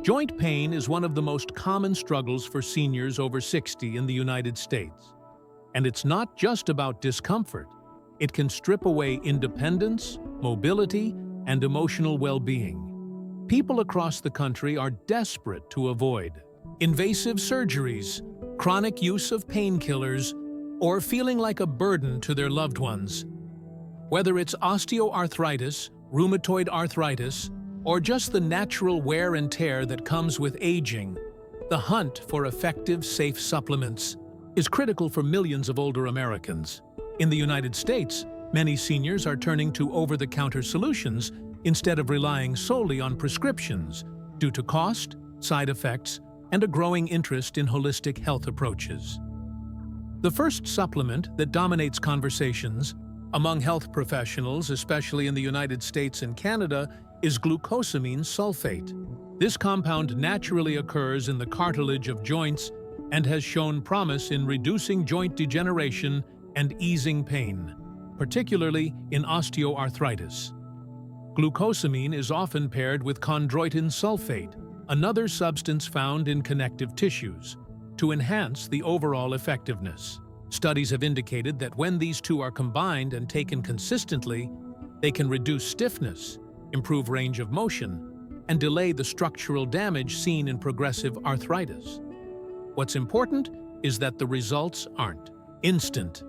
Joint pain is one of the most common struggles for seniors over 60 in the United States. And it's not just about discomfort. It can strip away independence, mobility, and emotional well-being. People across the country are desperate to avoid invasive surgeries, chronic use of painkillers, or feeling like a burden to their loved ones. Whether it's osteoarthritis, rheumatoid arthritis, or just the natural wear and tear that comes with aging, the hunt for effective, safe supplements is critical for millions of older Americans. In the United States, many seniors are turning to over-the-counter solutions instead of relying solely on prescriptions due to cost, side effects, and a growing interest in holistic health approaches. The first supplement that dominates conversations among health professionals, especially in the United States and Canada, is glucosamine sulfate. This compound naturally occurs in the cartilage of joints and has shown promise in reducing joint degeneration and easing pain, particularly in osteoarthritis. Glucosamine is often paired with chondroitin sulfate, another substance found in connective tissues, to enhance the overall effectiveness. Studies have indicated that when these two are combined and taken consistently, they can reduce stiffness, improve range of motion, and delay the structural damage seen in progressive arthritis. What's important is that the results aren't instant.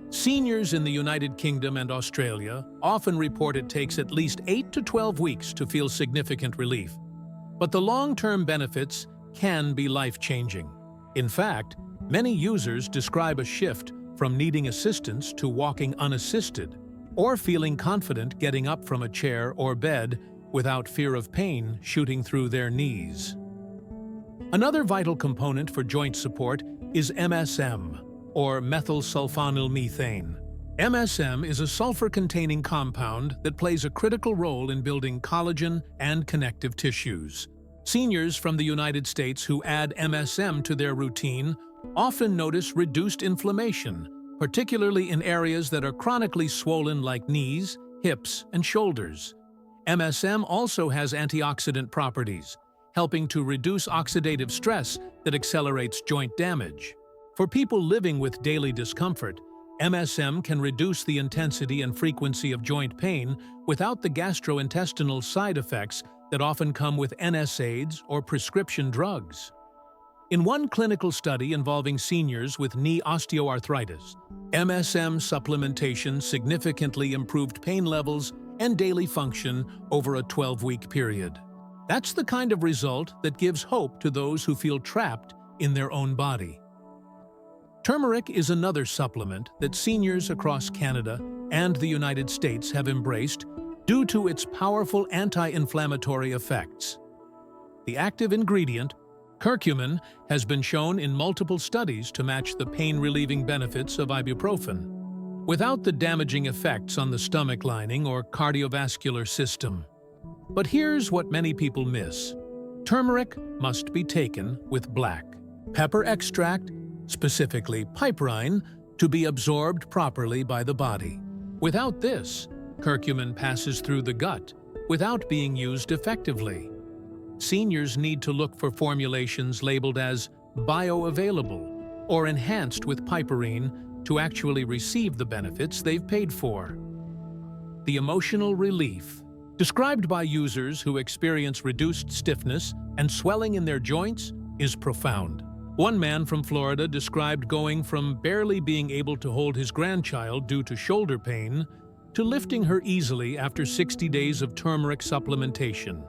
Seniors in the United Kingdom and Australia often report it takes at least 8 to 12 weeks to feel significant relief, but the long-term benefits can be life-changing. In fact, many users describe a shift from needing assistance to walking unassisted, or feeling confident getting up from a chair or bed without fear of pain shooting through their knees. Another vital component for joint support is MSM, or methylsulfonyl-methane. MSM is a sulfur-containing compound that plays a critical role in building collagen and connective tissues. Seniors from the United States who add MSM to their routine often notice reduced inflammation, particularly in areas that are chronically swollen like knees, hips, and shoulders. MSM also has antioxidant properties, helping to reduce oxidative stress that accelerates joint damage. For people living with daily discomfort, MSM can reduce the intensity and frequency of joint pain without the gastrointestinal side effects that often come with NSAIDs or prescription drugs. In one clinical study involving seniors with knee osteoarthritis, MSM supplementation significantly improved pain levels and daily function over a 12-week period. That's the kind of result that gives hope to those who feel trapped in their own body. Turmeric is another supplement that seniors across Canada and the United States have embraced due to its powerful anti-inflammatory effects. The active ingredient, curcumin, has been shown in multiple studies to match the pain-relieving benefits of ibuprofen, without the damaging effects on the stomach lining or cardiovascular system. But here's what many people miss. Turmeric must be taken with black pepper extract, specifically piperine, to be absorbed properly by the body. Without this, curcumin passes through the gut without being used effectively. Seniors need to look for formulations labeled as bioavailable or enhanced with piperine to actually receive the benefits they've paid for. The emotional relief, described by users who experience reduced stiffness and swelling in their joints, is profound. One man from Florida described going from barely being able to hold his grandchild due to shoulder pain to lifting her easily after 60 days of turmeric supplementation.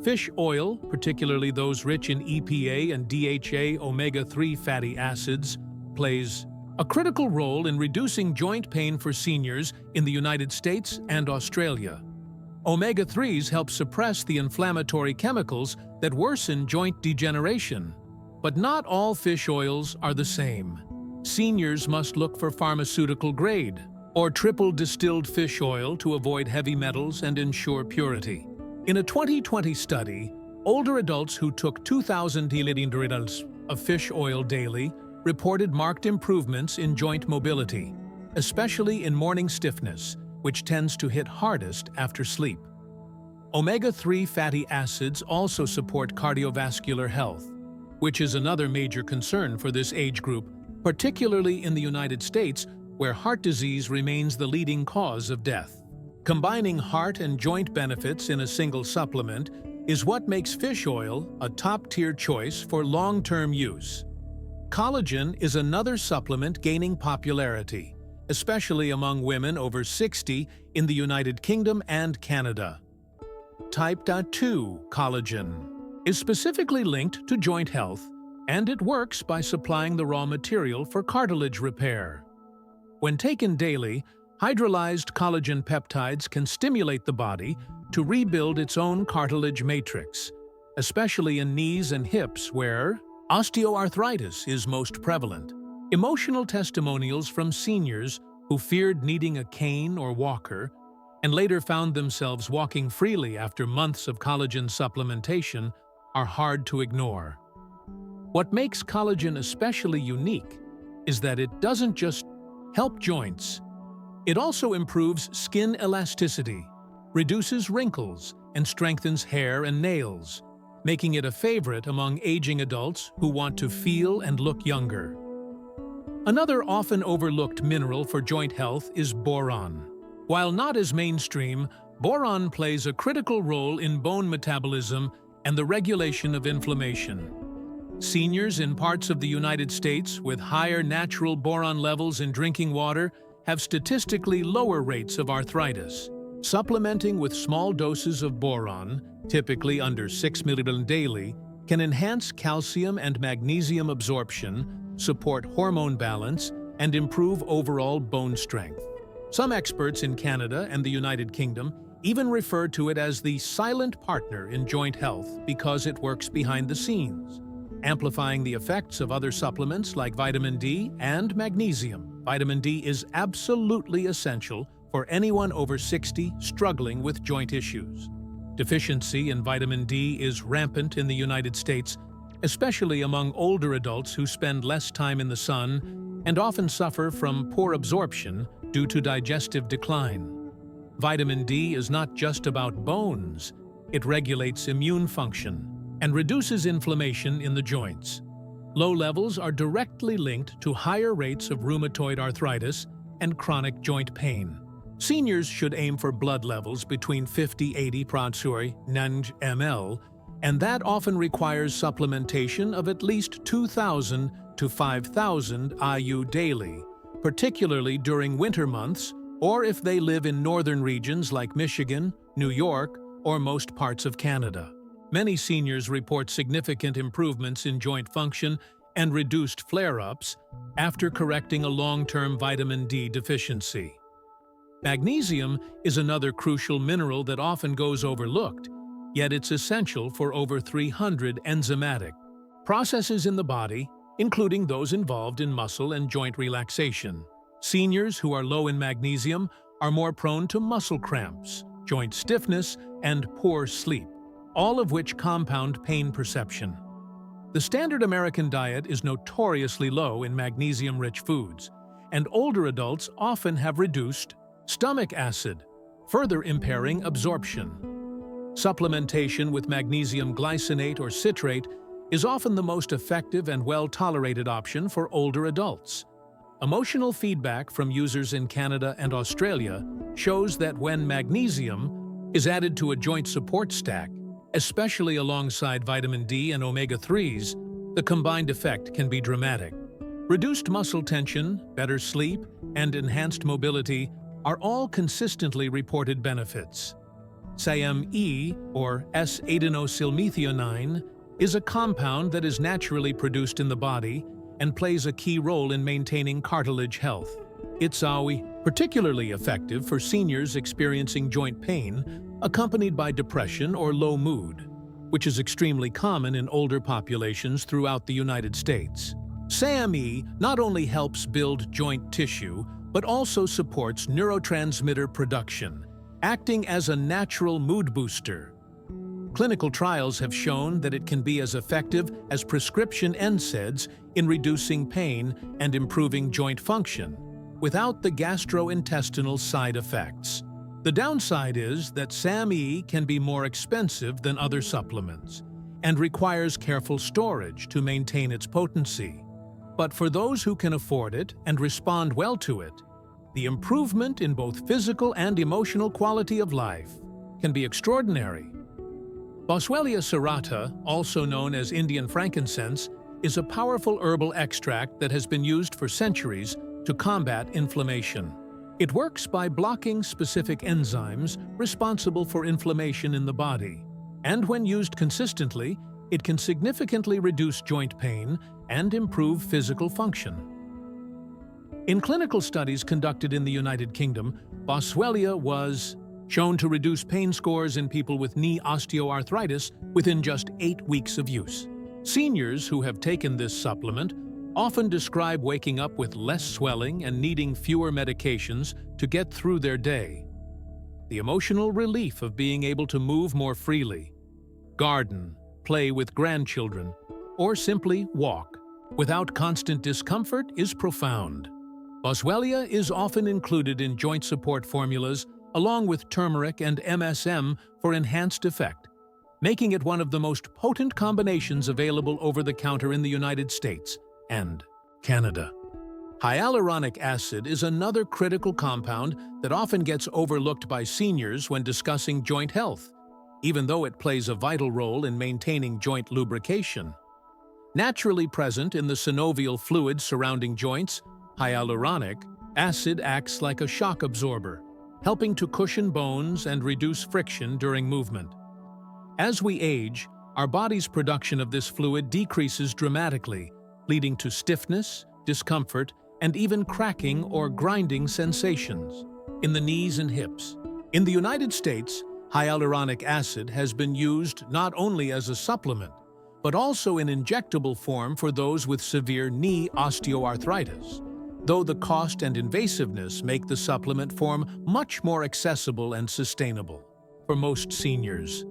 Fish oil, particularly those rich in EPA and DHA omega-3 fatty acids, plays a critical role in reducing joint pain for seniors in the United States and Australia. Omega-3s help suppress the inflammatory chemicals that worsen joint degeneration. But not all fish oils are the same. Seniors must look for pharmaceutical-grade or triple-distilled fish oil to avoid heavy metals and ensure purity. In a 2020 study, older adults who took 2,000 milliliters of fish oil daily reported marked improvements in joint mobility, especially in morning stiffness, which tends to hit hardest after sleep. Omega-3 fatty acids also support cardiovascular health, which is another major concern for this age group, particularly in the United States, where heart disease remains the leading cause of death. Combining heart and joint benefits in a single supplement is what makes fish oil a top-tier choice for long-term use. Collagen is another supplement gaining popularity, especially among women over 60 in the United Kingdom and Canada. Type 2 collagen is specifically linked to joint health, and it works by supplying the raw material for cartilage repair. When taken daily, hydrolyzed collagen peptides can stimulate the body to rebuild its own cartilage matrix, especially in knees and hips where osteoarthritis is most prevalent. Emotional testimonials from seniors who feared needing a cane or walker and later found themselves walking freely after months of collagen supplementation are hard to ignore. What makes collagen especially unique is that it doesn't just help joints. It also improves skin elasticity, reduces wrinkles, and strengthens hair and nails, making it a favorite among aging adults who want to feel and look younger. Another often overlooked mineral for joint health is boron. While not as mainstream, boron plays a critical role in bone metabolism and the regulation of inflammation. Seniors in parts of the United States with higher natural boron levels in drinking water have statistically lower rates of arthritis. Supplementing with small doses of boron, typically under 6 mg daily, can enhance calcium and magnesium absorption, support hormone balance, and improve overall bone strength. Some experts in Canada and the United Kingdom even refer to it as the silent partner in joint health because it works behind the scenes, amplifying the effects of other supplements like vitamin D and magnesium. Vitamin D is absolutely essential for anyone over 60 struggling with joint issues. Deficiency in vitamin D is rampant in the United States, especially among older adults who spend less time in the sun and often suffer from poor absorption due to digestive decline. Vitamin D is not just about bones. It regulates immune function and reduces inflammation in the joints. Low levels are directly linked to higher rates of rheumatoid arthritis and chronic joint pain. Seniors should aim for blood levels between 50-80 ml, and that often requires supplementation of at least 2,000 to 5,000 IU daily, particularly during winter months or if they live in northern regions like Michigan, New York, or most parts of Canada. Many seniors report significant improvements in joint function and reduced flare-ups after correcting a long-term vitamin D deficiency. Magnesium is another crucial mineral that often goes overlooked, yet it's essential for over 300 enzymatic processes in the body, including those involved in muscle and joint relaxation. Seniors who are low in magnesium are more prone to muscle cramps, joint stiffness, and poor sleep, all of which compound pain perception. The standard American diet is notoriously low in magnesium-rich foods, and older adults often have reduced stomach acid, further impairing absorption. Supplementation with magnesium glycinate or citrate is often the most effective and well-tolerated option for older adults. Emotional feedback from users in Canada and Australia shows that when magnesium is added to a joint support stack, especially alongside vitamin D and omega-3s, the combined effect can be dramatic. Reduced muscle tension, better sleep, and enhanced mobility are all consistently reported benefits. SAMe, or S-adenosylmethionine, is a compound that is naturally produced in the body and plays a key role in maintaining cartilage health. It's particularly effective for seniors experiencing joint pain accompanied by depression or low mood, which is extremely common in older populations throughout the United States. SAMe not only helps build joint tissue, but also supports neurotransmitter production, acting as a natural mood booster. Clinical trials have shown that it can be as effective as prescription NSAIDs in reducing pain and improving joint function, without the gastrointestinal side effects. The downside is that SAMe can be more expensive than other supplements and requires careful storage to maintain its potency. But for those who can afford it and respond well to it, the improvement in both physical and emotional quality of life can be extraordinary. Boswellia serrata, also known as Indian frankincense, is a powerful herbal extract that has been used for centuries to combat inflammation. It works by blocking specific enzymes responsible for inflammation in the body, and when used consistently, it can significantly reduce joint pain and improve physical function. In clinical studies conducted in the United Kingdom, Boswellia was shown to reduce pain scores in people with knee osteoarthritis within just 8 weeks of use. Seniors who have taken this supplement often describe waking up with less swelling and needing fewer medications to get through their day. The emotional relief of being able to move more freely, garden, play with grandchildren, or simply walk without constant discomfort is profound. Boswellia is often included in joint support formulas along with turmeric and MSM for enhanced effect, making it one of the most potent combinations available over the counter in the United States and Canada. Hyaluronic acid is another critical compound that often gets overlooked by seniors when discussing joint health, even though it plays a vital role in maintaining joint lubrication. Naturally present in the synovial fluid surrounding joints, hyaluronic acid acts like a shock absorber, helping to cushion bones and reduce friction during movement. As we age, our body's production of this fluid decreases dramatically, leading to stiffness, discomfort, and even cracking or grinding sensations in the knees and hips. In the United States, hyaluronic acid has been used not only as a supplement, but also in injectable form for those with severe knee osteoarthritis, though the cost and invasiveness make the supplement form much more accessible and sustainable for most seniors.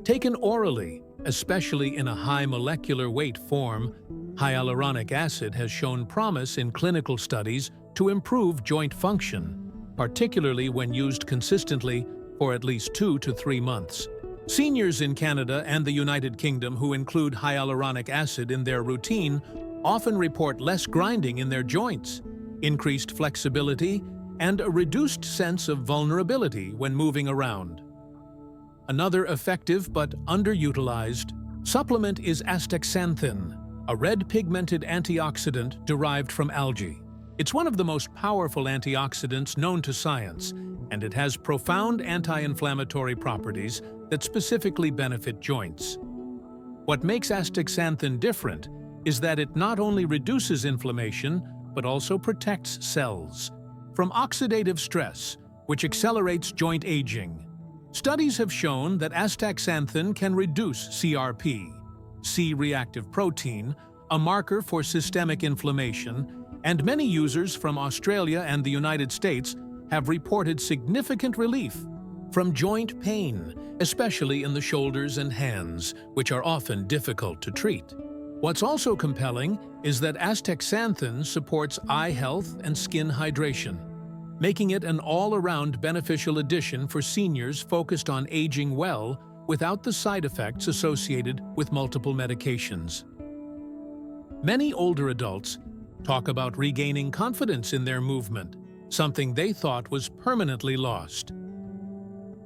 Taken orally, especially in a high molecular weight form, hyaluronic acid has shown promise in clinical studies to improve joint function, particularly when used consistently for at least 2 to 3 months. Seniors in Canada and the United Kingdom who include hyaluronic acid in their routine often report less grinding in their joints, increased flexibility, and a reduced sense of vulnerability when moving around. Another effective but underutilized supplement is astaxanthin, a red pigmented antioxidant derived from algae. It's one of the most powerful antioxidants known to science, and it has profound anti-inflammatory properties that specifically benefit joints. What makes astaxanthin different is that it not only reduces inflammation, but also protects cells from oxidative stress, which accelerates joint aging. Studies have shown that astaxanthin can reduce CRP, C-reactive protein, a marker for systemic inflammation, and many users from Australia and the United States have reported significant relief from joint pain, especially in the shoulders and hands, which are often difficult to treat. What's also compelling is that astaxanthin supports eye health and skin hydration, making it an all-around beneficial addition for seniors focused on aging well without the side effects associated with multiple medications. Many older adults talk about regaining confidence in their movement, something they thought was permanently lost.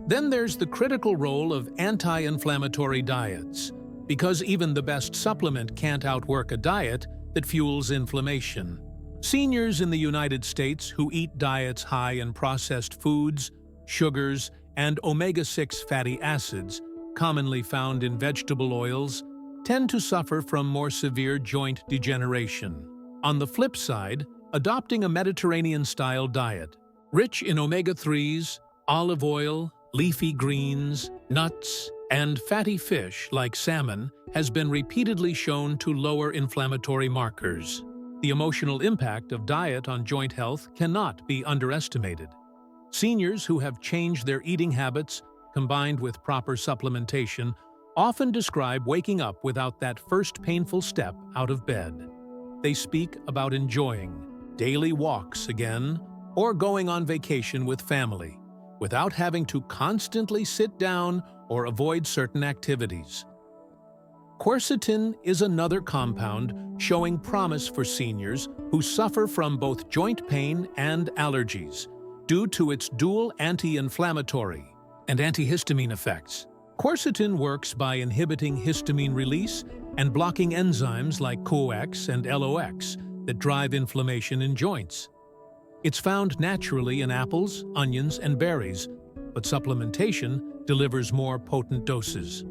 Then there's the critical role of anti-inflammatory diets, because even the best supplement can't outwork a diet that fuels inflammation. Seniors in the United States who eat diets high in processed foods, sugars, and omega-6 fatty acids, commonly found in vegetable oils, tend to suffer from more severe joint degeneration. On the flip side, adopting a Mediterranean-style diet, rich in omega-3s, olive oil, leafy greens, nuts, and fatty fish like salmon has been repeatedly shown to lower inflammatory markers. The emotional impact of diet on joint health cannot be underestimated. Seniors who have changed their eating habits, combined with proper supplementation, often describe waking up without that first painful step out of bed. They speak about enjoying daily walks again or going on vacation with family, without having to constantly sit down or avoid certain activities. Quercetin is another compound showing promise for seniors who suffer from both joint pain and allergies due to its dual anti-inflammatory and antihistamine effects. Quercetin works by inhibiting histamine release and blocking enzymes like CoX and LOX that drive inflammation in joints. It's found naturally in apples, onions, and berries, but supplementation delivers more potent doses.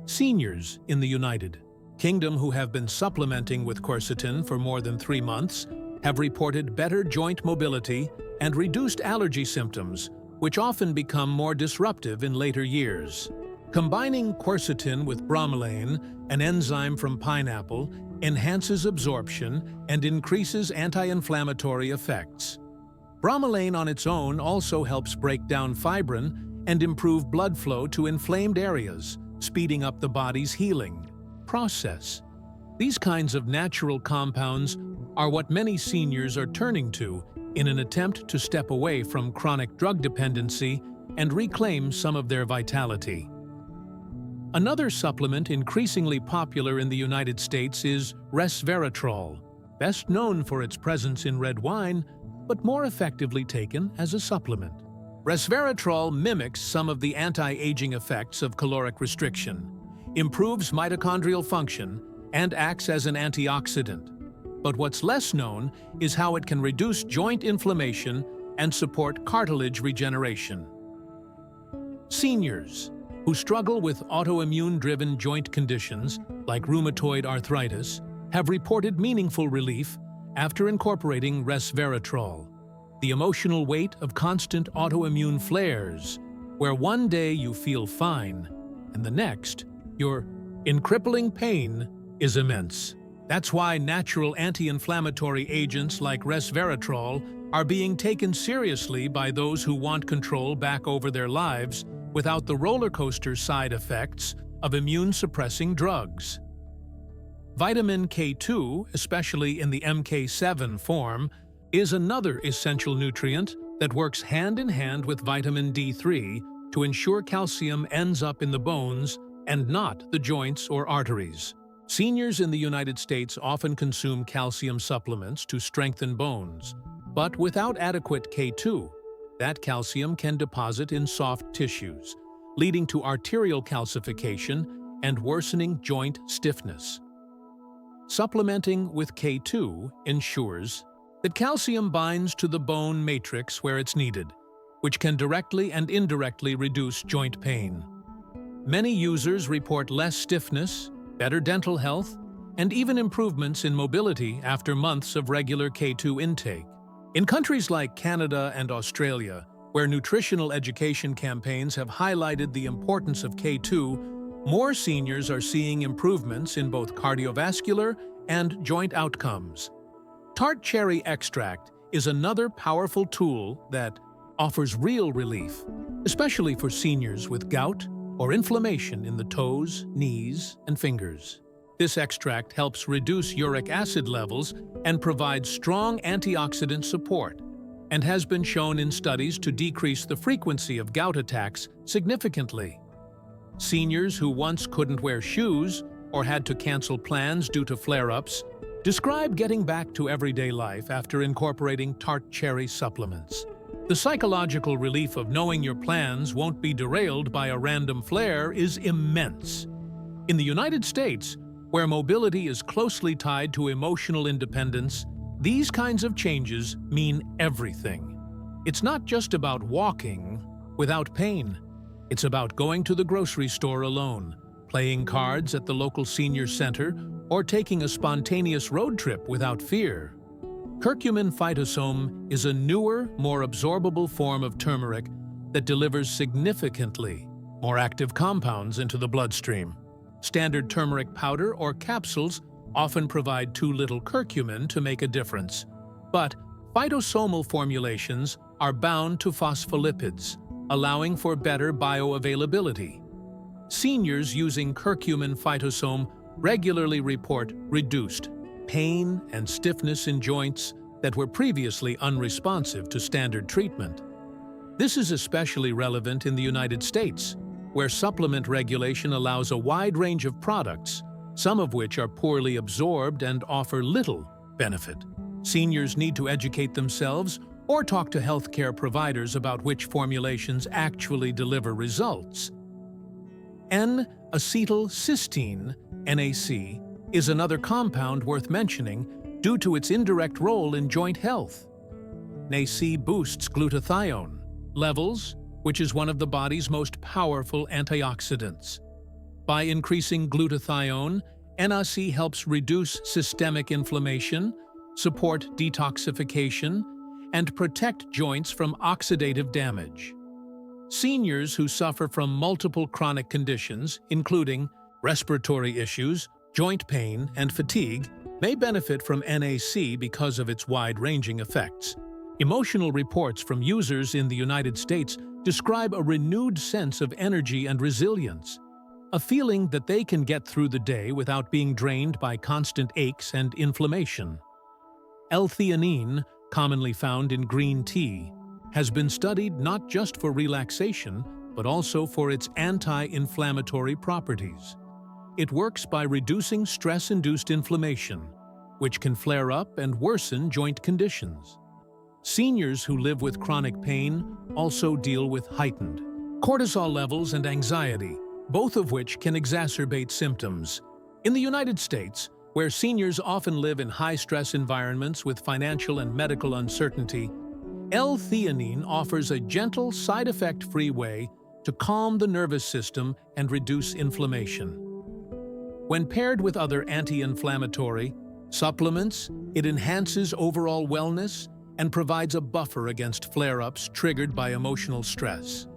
Seniors in the United Kingdom who have been supplementing with quercetin for more than 3 months have reported better joint mobility and reduced allergy symptoms, which often become more disruptive in later years. Combining quercetin with bromelain, an enzyme from pineapple, enhances absorption and increases anti-inflammatory effects. Bromelain on its own also helps break down fibrin and improve blood flow to inflamed areas, speeding up the body's healing process. These kinds of natural compounds are what many seniors are turning to in an attempt to step away from chronic drug dependency and reclaim some of their vitality. Another supplement increasingly popular in the United States is resveratrol, best known for its presence in red wine, but more effectively taken as a supplement. Resveratrol mimics some of the anti-aging effects of caloric restriction, improves mitochondrial function, and acts as an antioxidant. But what's less known is how it can reduce joint inflammation and support cartilage regeneration. Seniors who struggle with autoimmune-driven joint conditions like rheumatoid arthritis have reported meaningful relief after incorporating resveratrol. The emotional weight of constant autoimmune flares, where one day you feel fine and the next you're in crippling pain, is immense. That's why natural anti-inflammatory agents like resveratrol are being taken seriously by those who want control back over their lives without the roller coaster side effects of immune-suppressing drugs. Vitamin K2, especially in the MK7 form, is another essential nutrient that works hand in hand with vitamin D3 to ensure calcium ends up in the bones and not the joints or arteries. Seniors in the United States often consume calcium supplements to strengthen bones, but without adequate K2, that calcium can deposit in soft tissues, leading to arterial calcification and worsening joint stiffness. Supplementing with K2 ensures that calcium binds to the bone matrix where it's needed, which can directly and indirectly reduce joint pain. Many users report less stiffness, better dental health, and even improvements in mobility after months of regular K2 intake. In countries like Canada and Australia, where nutritional education campaigns have highlighted the importance of K2, more seniors are seeing improvements in both cardiovascular and joint outcomes. Tart cherry extract is another powerful tool that offers real relief, especially for seniors with gout or inflammation in the toes, knees, and fingers. This extract helps reduce uric acid levels and provides strong antioxidant support, and has been shown in studies to decrease the frequency of gout attacks significantly. Seniors who once couldn't wear shoes or had to cancel plans due to flare-ups describe getting back to everyday life after incorporating tart cherry supplements. The psychological relief of knowing your plans won't be derailed by a random flare is immense. In the United States, where mobility is closely tied to emotional independence, these kinds of changes mean everything. It's not just about walking without pain. It's about going to the grocery store alone, playing cards at the local senior center, or taking a spontaneous road trip without fear. Curcumin phytosome is a newer, more absorbable form of turmeric that delivers significantly more active compounds into the bloodstream. Standard turmeric powder or capsules often provide too little curcumin to make a difference, but phytosomal formulations are bound to phospholipids, allowing for better bioavailability. Seniors using curcumin phytosome regularly report reduced pain and stiffness in joints that were previously unresponsive to standard treatment. This is especially relevant in the United States, where supplement regulation allows a wide range of products, some of which are poorly absorbed and offer little benefit. Seniors need to educate themselves or talk to healthcare providers about which formulations actually deliver results. N-acetylcysteine, NAC, is another compound worth mentioning due to its indirect role in joint health. NAC boosts glutathione levels, which is one of the body's most powerful antioxidants. By increasing glutathione, NAC helps reduce systemic inflammation, support detoxification, and protect joints from oxidative damage. Seniors who suffer from multiple chronic conditions, including respiratory issues, joint pain, and fatigue, may benefit from NAC because of its wide-ranging effects. Emotional reports from users in the United States describe a renewed sense of energy and resilience, a feeling that they can get through the day without being drained by constant aches and inflammation. L-theanine, commonly found in green tea, has been studied not just for relaxation, but also for its anti-inflammatory properties. It works by reducing stress-induced inflammation, which can flare up and worsen joint conditions. Seniors who live with chronic pain also deal with heightened cortisol levels and anxiety, both of which can exacerbate symptoms. In the United States, where seniors often live in high-stress environments with financial and medical uncertainty, L-theanine offers a gentle, side-effect-free way to calm the nervous system and reduce inflammation. When paired with other anti-inflammatory supplements, it enhances overall wellness and provides a buffer against flare-ups triggered by emotional stress.